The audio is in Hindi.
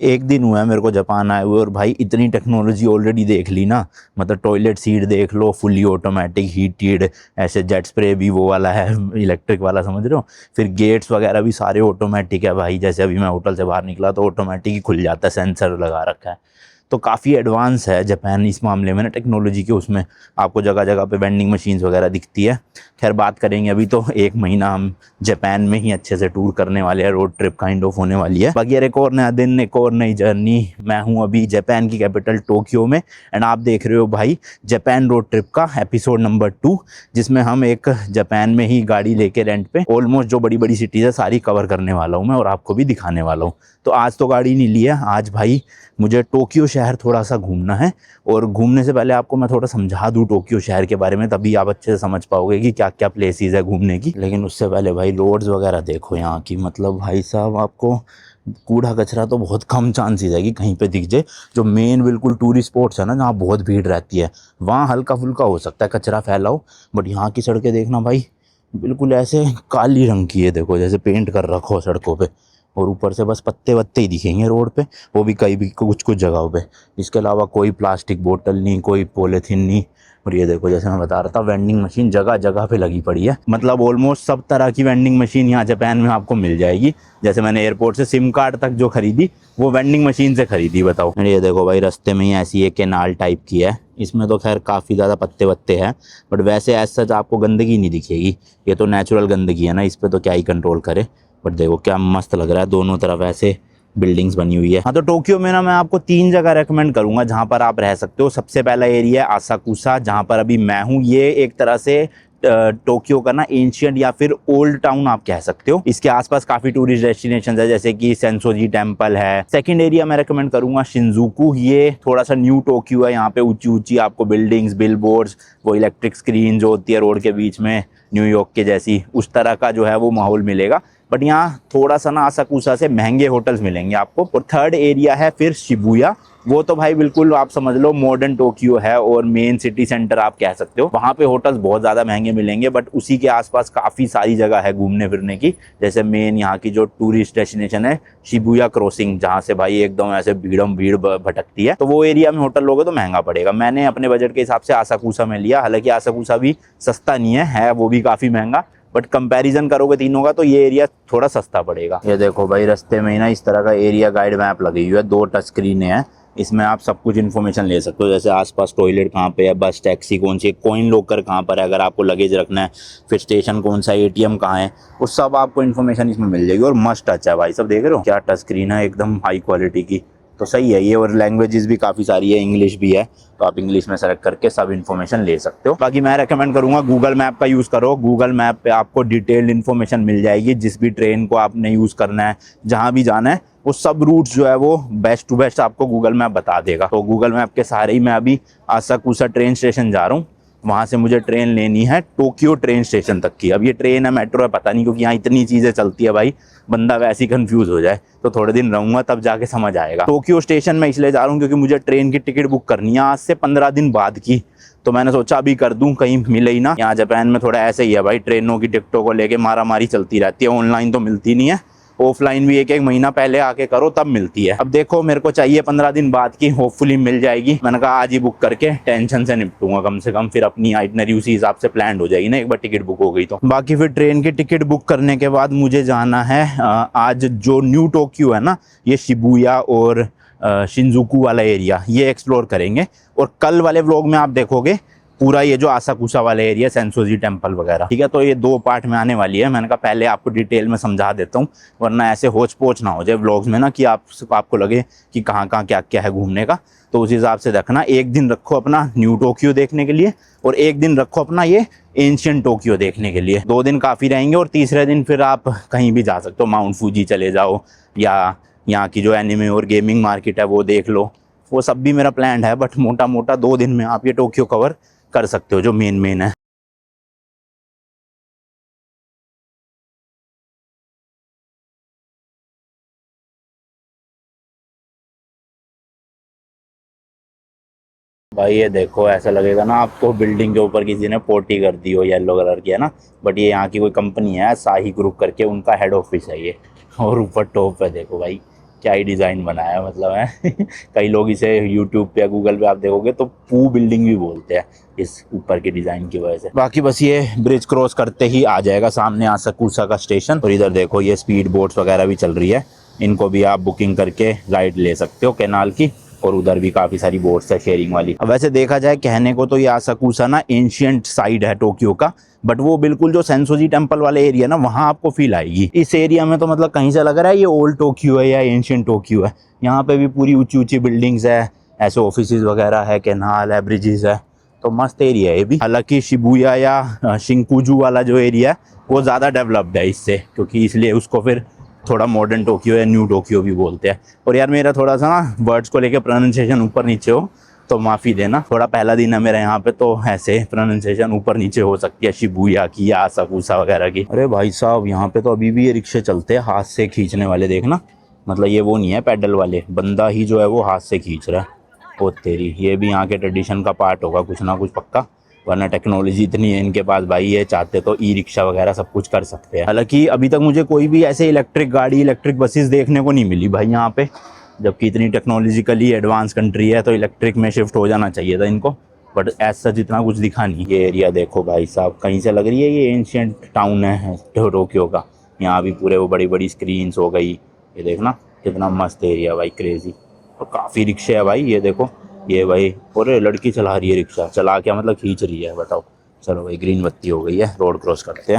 एक दिन हुआ है मेरे को जापान आए हुए और भाई इतनी टेक्नोलॉजी ऑलरेडी देख ली ना। मतलब टॉयलेट सीट देख लो, फुली ऑटोमेटिक हीटेड, ऐसे जेट स्प्रे भी वो वाला है इलेक्ट्रिक वाला, समझ रहे हो। फिर गेट्स वगैरह भी सारे ऑटोमेटिक है भाई। जैसे अभी मैं होटल से बाहर निकला तो ऑटोमेटिक ही खुल जाता है, सेंसर लगा रखा है। तो काफ़ी एडवांस है जापान इस मामले में ना, टेक्नोलॉजी के उसमें। आपको जगह जगह पे वेंडिंग मशीन्स वगैरह दिखती है। खैर बात करेंगे, अभी तो एक महीना हम जापान में ही अच्छे से टूर करने वाले हैं, रोड ट्रिप काइंड ऑफ होने वाली है। बाकी यार एक और नया दिन, एक और नई जर्नी। मैं हूँ अभी जापान की कैपिटल टोक्यो में, एंड आप देख रहे हो भाई जापान रोड ट्रिप का एपिसोड नंबर 2, जिसमें हम एक जापान में ही गाड़ी लेके रेंट पे ऑलमोस्ट जो बड़ी बड़ी सिटीज़ है सारी कवर करने वाला हूँ मैं, और आपको भी दिखाने वाला हूँ। तो आज तो गाड़ी नहीं ली है, आज भाई मुझे टोक्यो शहर थोड़ा सा घूमना है। और घूमने से पहले आपको मैं थोड़ा समझा दूँ टोक्यो शहर के बारे में, तभी आप अच्छे से समझ पाओगे कि क्या क्या प्लेसेस है घूमने की। लेकिन उससे पहले भाई रोड्स वगैरह देखो यहाँ की। मतलब भाई साहब, आपको कूड़ा कचरा तो बहुत कम चांसेस है कि कहीं पे दिख जाए। जो मेन बिल्कुल टूरिस्ट स्पॉट्स है ना, जहाँ बहुत भीड़ रहती है, वहाँ हल्का फुल्का हो सकता है कचरा फैला हो। बट यहाँ की सड़कें देखना भाई, बिल्कुल ऐसे काली रंग की है, देखो जैसे पेंट कर रखो हो सड़कों पे। और ऊपर से बस पत्ते वत्ते ही दिखेंगे रोड पे, वो भी कहीं भी कुछ कुछ जगहों पे। इसके अलावा कोई प्लास्टिक बोतल नहीं, कोई पॉलीथीन नहीं। और ये देखो, जैसे मैं बता रहा था, वेंडिंग मशीन जगह जगह पे लगी पड़ी है। मतलब ऑलमोस्ट सब तरह की वेंडिंग मशीन यहाँ जापान में आपको मिल जाएगी। जैसे मैंने एयरपोर्ट से सिम कार्ड तक जो खरीदी, वो वेंडिंग मशीन से खरीदी, बताओ। ये देखो भाई, रास्ते में ही ऐसी एक केनाल टाइप की है। इसमें तो खैर काफ़ी ज़्यादा पत्ते वत्ते हैं, बट वैसे एज सच आपको गंदगी नहीं दिखेगी। ये तो नेचुरल गंदगी है ना, इस पर तो क्या ही कंट्रोल करे। बट देखो क्या मस्त लग रहा है, दोनों तरफ ऐसे बिल्डिंग्स बनी हुई है। हाँ, तो टोक्यो में ना मैं आपको 3 जगह रेकमेंड करूंगा जहाँ पर आप रह सकते हो। सबसे पहला एरिया है आसाकुसा, जहाँ पर अभी मैं हूँ। ये एक तरह से टोक्यो का ना एंशियंट या फिर ओल्ड टाउन आप कह सकते हो। इसके आसपास काफी टूरिस्ट डेस्टिनेशन है, जैसे कि सेंसोजी टेम्पल है। सेकंड एरिया मैं रेकमेंड करूंगा शिंजुकू। ये थोड़ा सा न्यू टोक्यो है, यहाँ पे ऊंची ऊंची आपको बिल्डिंग्स, बिलबोर्ड्स, वो इलेक्ट्रिक स्क्रीन जो होती है रोड के बीच में, न्यूयॉर्क के जैसी, उस तरह का जो है वो माहौल मिलेगा। बट यहाँ थोड़ा सा ना आसाकुसा से महंगे होटल्स मिलेंगे आपको। और थर्ड एरिया है फिर शिबुया। वो तो भाई बिल्कुल आप समझ लो मॉडर्न टोक्यो है, और मेन सिटी सेंटर आप कह सकते हो। वहाँ पे होटल्स बहुत ज़्यादा महंगे मिलेंगे, बट उसी के आसपास काफ़ी सारी जगह है घूमने फिरने की। जैसे मेन यहाँ की जो टूरिस्ट डेस्टिनेशन है शिबुया क्रॉसिंग, जहाँ से भाई एकदम ऐसे भीड़ भटकती है, तो वो एरिया में होटल लोगे तो महंगा पड़ेगा। मैंने अपने बजट के हिसाब से आसाकुसा में लिया। हालांकि आसाकुसा भी सस्ता नहीं है वो भी काफ़ी महंगा। बट कंपैरिजन करोगे तीनों का तो ये एरिया थोड़ा सस्ता पड़ेगा। ये देखो भाई, रास्ते में ही ना इस तरह का एरिया गाइड मैप लगी हुई है, 2 टच स्क्रीन है। इसमें आप सब कुछ इन्फॉर्मेशन ले सकते हो, जैसे आसपास टॉयलेट कहाँ पे है, बस टैक्सी कौन सी है, कॉइन लॉकर कहाँ पर है अगर आपको लगेज रखना है, फिर स्टेशन कौन सा है, एटीएम कहाँ है, वो सब आपको इन्फॉर्मेशन इसमें मिल जाएगी। और मस्त टच है भाई, सब देख रहे हो क्या टच स्क्रीन है, एकदम हाई क्वालिटी की। तो सही है ये। और लैंग्वेजेस भी काफ़ी सारी है, इंग्लिश भी है, तो आप इंग्लिश में सेलेक्ट करके सब इन्फॉर्मेशन ले सकते हो। बाकी मैं रेकमेंड करूंगा गूगल मैप का यूज़ करो। गूगल मैप पे आपको डिटेल्ड इन्फॉर्मेशन मिल जाएगी। जिस भी ट्रेन को आपने यूज़ करना है, जहाँ भी जाना है, वो सब रूट्स जो है वो बेस्ट टू बेस्ट आपको गूगल मैप बता देगा। तो गूगल मैप के सहारे ही मैं अभी आसाकुसा ट्रेन स्टेशन जा रहा हूँ। वहाँ से मुझे ट्रेन लेनी है टोक्यो ट्रेन स्टेशन तक की। अब ये ट्रेन है, मेट्रो है, पता नहीं, क्योंकि यहाँ इतनी चीज़ें चलती है भाई, बंदा वैसे ही कंफ्यूज हो जाए। तो थोड़े दिन रहूँगा तब जाके समझ आएगा। टोक्यो स्टेशन मैं इसलिए जा रहा हूँ क्योंकि मुझे ट्रेन की टिकट बुक करनी है आज से 15 दिन बाद की। तो मैंने सोचा अभी कर दूं, कहीं मिले ही ना। यहाँ जापान में थोड़ा ऐसे ही है भाई, ट्रेनों की टिकटों को लेके मारा मारी चलती रहती है। ऑनलाइन तो मिलती नहीं है, ऑफलाइन भी एक महीना पहले आके करो तब मिलती है। अब देखो मेरे को चाहिए 15 दिन बाद की, होपफुली मिल जाएगी। मैंने कहा आज ही बुक करके टेंशन से निपटूंगा कम से कम, फिर अपनी आइटनरी उसी हिसाब से प्लान हो जाएगी ना एक बार टिकट बुक हो गई तो। बाकी फिर ट्रेन की टिकट बुक करने के बाद मुझे जाना है आज जो न्यू टोक्यो है ना, ये शिबुया और शिंजुकू वाला एरिया, ये एक्सप्लोर करेंगे। और कल वाले व्लॉग में आप देखोगे पूरा ये जो आसाकुसा वाला एरिया, सेंसोजी टेम्पल वगैरह, ठीक है। तो ये 2 पार्ट में आने वाली है। मैंने कहा पहले आपको डिटेल में समझा देता हूँ, वरना ऐसे होच पोच ना हो जाए व्लॉग्स में ना, कि आपको लगे कि कहाँ कहाँ क्या क्या है घूमने का। तो उस हिसाब से रखना, एक दिन रखो अपना न्यू टोक्यो देखने के लिए, और एक दिन रखो अपना ये एंशियंट टोक्यो देखने के लिए। 2 दिन काफ़ी रहेंगे, और तीसरे दिन फिर आप कहीं भी जा सकते हो, माउंट फूजी चले जाओ, या यहाँ की जो एनिमे और गेमिंग मार्केट है वो देख लो। वो सब भी मेरा प्लान है, बट मोटा मोटा 2 दिन में आप ये टोक्यो कवर कर सकते हो जो मेन है। भाई ये देखो, ऐसा लगेगा ना आपको बिल्डिंग के ऊपर किसी ने पोटी कर दी हो, येलो कलर की है ना। बट ये यहाँ की कोई कंपनी है, साही ग्रुप करके, उनका हेड ऑफिस है ये। और ऊपर टॉप पे देखो भाई, क्या ही डिज़ाइन बनाया है, मतलब है कई लोग इसे यूट्यूब पे या गूगल पे आप देखोगे तो पू बिल्डिंग भी बोलते हैं इस ऊपर के डिज़ाइन की वजह से। बाकी बस ये ब्रिज क्रॉस करते ही आ जाएगा सामने आसाकुसा का स्टेशन। और इधर देखो ये स्पीड बोट्स वगैरह भी चल रही है, इनको भी आप बुकिंग करके राइड ले सकते हो कैनाल की। और उधर भी काफ़ी सारी बोट्स है शेयरिंग वाली। अब वैसे देखा जाए कहने को तो ये आसाकुसा ना एंशियंट साइड है टोक्यो का, बट वो बिल्कुल जो सेंसोजी टेम्पल वाले एरिया ना वहाँ आपको फील आएगी। इस एरिया में तो मतलब कहीं से लग रहा है ये ओल्ड टोक्यो है या एंशियंट टोक्यो है। यहाँ पे भी पूरी ऊंची ऊंची बिल्डिंग्स है, ऐसे ऑफिसेज वगैरह है, कैनाल है, ब्रिजेस है, तो मस्त एरिया है ये भी। हालांकि शिबुया या शिंकुजू वाला जो एरिया है वो ज़्यादा डेवलप्ड है इससे, क्योंकि इसलिए उसको फिर थोड़ा मॉडर्न टोक्यो या न्यू टोक्यो भी बोलते हैं। और यार मेरा थोड़ा सा ना वर्ड्स को लेके प्रोनाउंसिएशन ऊपर नीचे हो तो माफ़ी देना, थोड़ा पहला दिन है मेरा यहाँ पे तो ऐसे प्रोनाउंसिएशन ऊपर नीचे हो सकती है शिबुया की या आसाकुसा वगैरह की। अरे भाई साहब यहाँ पे तो अभी भी ये रिक्शे चलते हैं हाथ से खींचने वाले, देखना, मतलब ये वो नहीं है पैडल वाले, बंदा ही जो है वो हाथ से खींच रहा है। ओ तेरी, ये भी यहाँ के ट्रेडिशन का पार्ट होगा कुछ ना कुछ पक्का, वरना टेक्नोलॉजी इतनी है इनके पास भाई, ये चाहते तो ई रिक्शा वगैरह सब कुछ कर सकते हैं। हालांकि अभी तक मुझे कोई भी ऐसे इलेक्ट्रिक गाड़ी, इलेक्ट्रिक बसेस देखने को नहीं मिली भाई यहाँ पे, जबकि इतनी टेक्नोलॉजिकली एडवांस कंट्री है तो इलेक्ट्रिक में शिफ्ट हो जाना चाहिए था इनको, बट ऐसा जितना कुछ दिखा नहीं। ये एरिया देखो भाई साहब, कहीं से लग रही है ये एंशियंट टाउन है टोक्यो का। यहाँ भी पूरे वो बड़ी बड़ी स्क्रीन्स हो गई, ये देखना कितना मस्त एरिया भाई, क्रेजी। और काफ़ी रिक्शे है भाई, ये देखो ये भाई, और लड़की चला रही है रिक्शा, चला क्या मतलब खींच रही है, बताओ। चलो भाई ग्रीन बत्ती हो गई है, रोड क्रॉस करते हैं।